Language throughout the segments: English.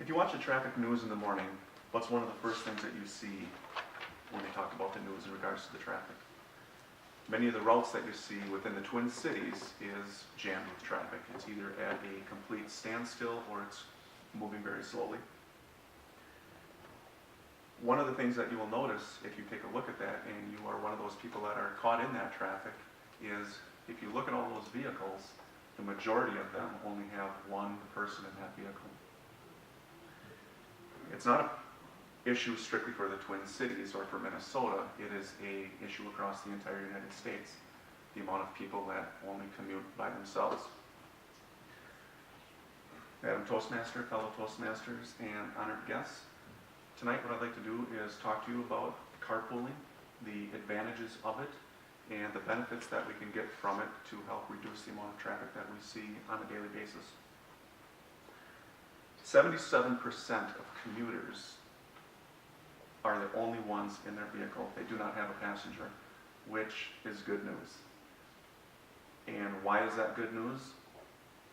If you watch the traffic news in the morning, what's one of the first things that you see when they talk about the news in regards to the traffic? Many of the routes that you see within the Twin Cities is jammed with traffic. It's either at a complete standstill or it's moving very slowly. One of the things that you will notice if you take a look at that and you are one of those people that are caught in that traffic is if you look at all those vehicles, the majority of them only have one person in that vehicle. It's not an issue strictly for the Twin Cities or for Minnesota. It is an issue across the entire United States, the amount of people that only commute by themselves. Madam Toastmaster, fellow Toastmasters, and honored guests, tonight what I'd like to do is talk to you about carpooling, the advantages of it, and the benefits that we can get from it to help reduce the amount of traffic that we see on a daily basis. 77% of commuters are the only ones in their vehicle. They do not have a passenger, which is good news. And why is that good news?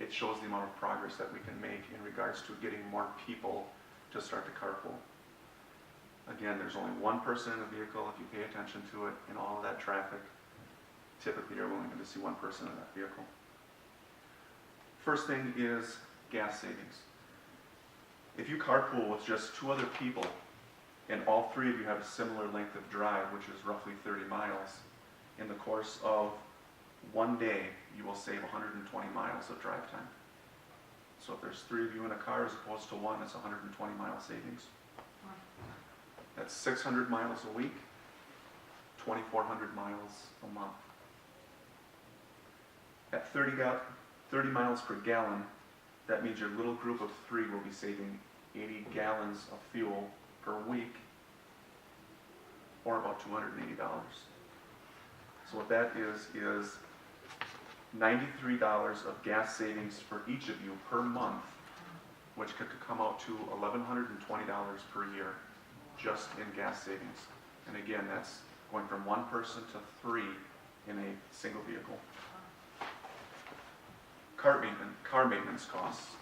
It shows the amount of progress that we can make in regards to getting more people to start to carpool. Again, there's only one person in the vehicle. If you pay attention to it in all of that traffic, typically you're only going to see one person in that vehicle. First thing is gas savings. If you carpool with just two other people and all three of you have a similar length of drive, which is roughly 30 miles, in the course of one day, you will save 120 miles of drive time. So if there's three of you in a car as opposed to one, it's 120 mile savings. That's 600 miles a week, 2,400 miles a month. At 30 miles per gallon, that means your little group of three will be saving 80 gallons of fuel per week, or about $280. So what that is $93 of gas savings for each of you per month, which could come out to $1,120 per year just in gas savings. And again, that's going from one person to three in a single vehicle. Car maintenance costs.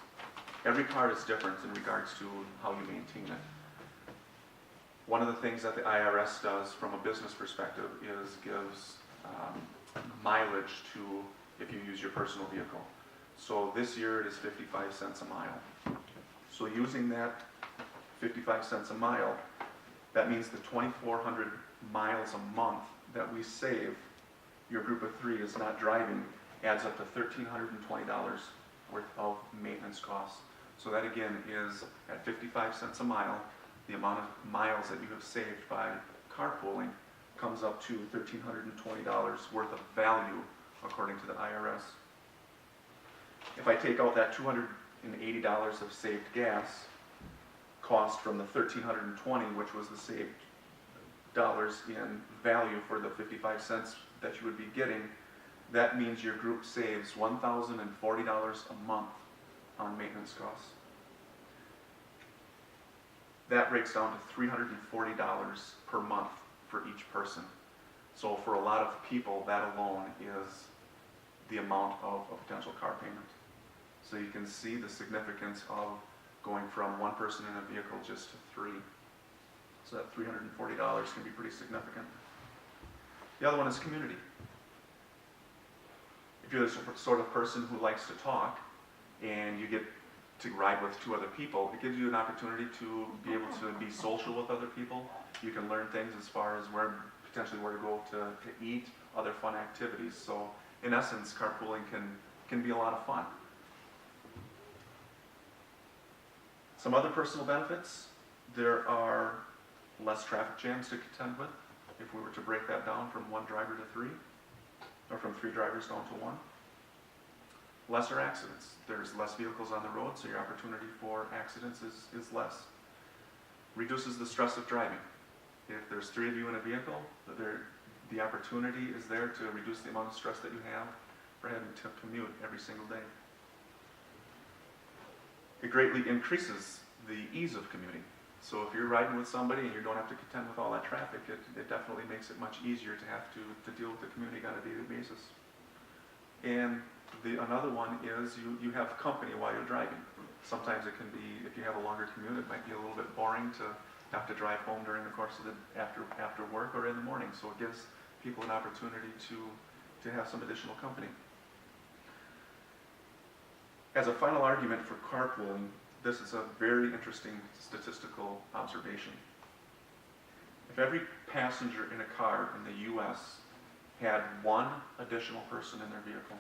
Every car is different in regards to how you maintain it. One of the things that the IRS does from a business perspective is gives mileage to if you use your personal vehicle. So this year it is 55 cents a mile. So using that 55 cents a mile, that means the 2,400 miles a month that we save, your group of three is not driving, adds up to $1,320 worth of maintenance costs. So that again is at 55 cents a mile, the amount of miles that you have saved by carpooling comes up to $1,320 worth of value according to the IRS. If I take out that $280 of saved gas cost from the $1,320, which was the saved dollars in value for the 55 cents that you would be getting, that means your group saves $1,040 a month on maintenance costs. That breaks down to $340 per month for each person. So for a lot of people, that alone is the amount of a potential car payment. So you can see the significance of going from one person in a vehicle just to three. So that $340 can be pretty significant. The other one is community. If you're the sort of person who likes to talk and you get to ride with two other people, it gives you an opportunity to be able to be social with other people. You can learn things as far as potentially where to go to eat, other fun activities. So in essence, carpooling can be a lot of fun. Some other personal benefits, there are less traffic jams to contend with if we were to break that down from one driver to three, or from three drivers down to one. Lesser accidents. There's less vehicles on the road, so your opportunity for accidents is less. Reduces the stress of driving. If there's three of you in a vehicle, the opportunity is there to reduce the amount of stress that you have for having to commute every single day. It greatly increases the ease of commuting. So if you're riding with somebody and you don't have to contend with all that traffic, it definitely makes it much easier to have to deal with the commuting on a daily basis. And another one is you have company while you're driving. Sometimes it can be, if you have a longer commute, it might be a little bit boring to have to drive home during the course of the, after work or in the morning. So it gives people an opportunity to have some additional company. As a final argument for carpooling, this is a very interesting statistical observation. If every passenger in a car in the US had one additional person in their vehicle,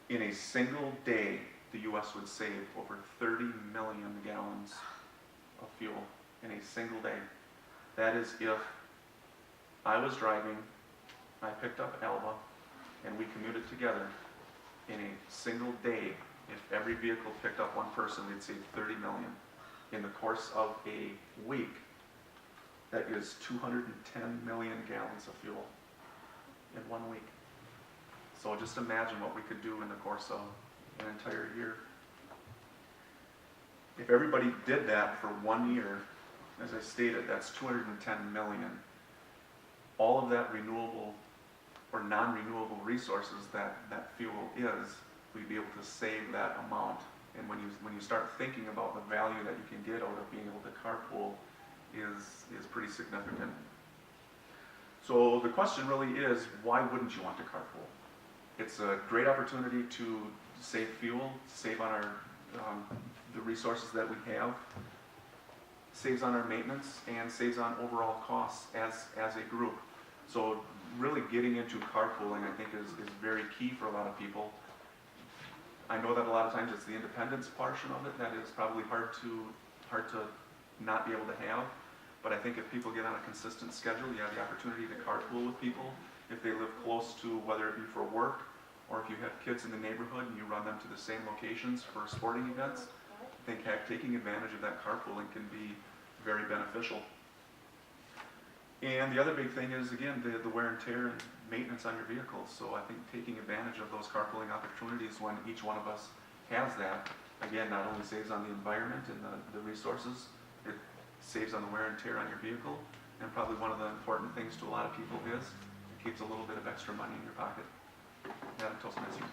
in a single day, the US would save over 30 million gallons of fuel in a single day. That is if I was driving, I picked up Alba, and we commuted together. In a single day, if every vehicle picked up one person, we'd save 30 million. In the course of a week, that is 210 million gallons of fuel in 1 week. So just imagine what we could do in the course of an entire year. If everybody did that for 1 year, as I stated, that's 210 million. All of that renewable or non-renewable resources that fuel is, we'd be able to save that amount. And when you start thinking about the value that you can get out of being able to carpool is pretty significant. So the question really is, why wouldn't you want to carpool? It's a great opportunity to save fuel, save on our the resources that we have, saves on our maintenance, and saves on overall costs as a group. So really getting into carpooling, I think, is very key for a lot of people. I know that a lot of times it's the independence portion of it that is probably hard to not be able to have. But I think if people get on a consistent schedule, you have the opportunity to carpool with people. If they live close to, whether it be for work, or if you have kids in the neighborhood and you run them to the same locations for sporting events, I think taking advantage of that carpooling can be very beneficial. And the other big thing is, again, the wear and tear and maintenance on your vehicles. So I think taking advantage of those carpooling opportunities when each one of us has that, again, not only saves on the environment and the resources, it saves on the wear and tear on your vehicle. And probably one of the important things to a lot of people is it keeps a little bit of extra money in your pocket. Madam Toastmaster.